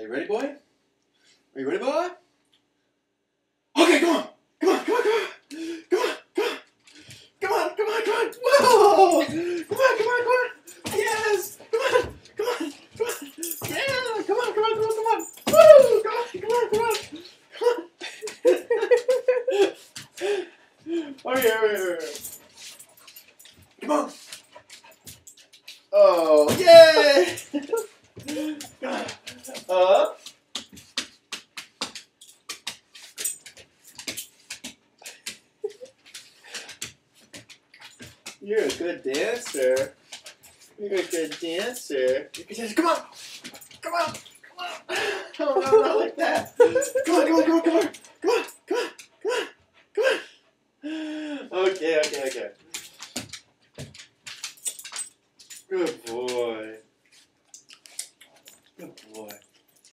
you ready, boy? Are you ready, boy? Okay, come on. Come on, come on, come on. Come on, come on. Come on, come on, come on. Whoa! Come on, come on, come on. Yes! Come on, come on, come on. Yeah! Come on, come on, come on, come on. Woo! Come on, come on, come on. Come on. Hurry. Come on. Oh, yay! Come on. Up. You're a good dancer. You're a good dancer. Come on! Come on! Come on! Oh, no, not like that. Come on, come on, come on, come on. Come on, come on, come on, come on. Okay. Good boy. Good boy.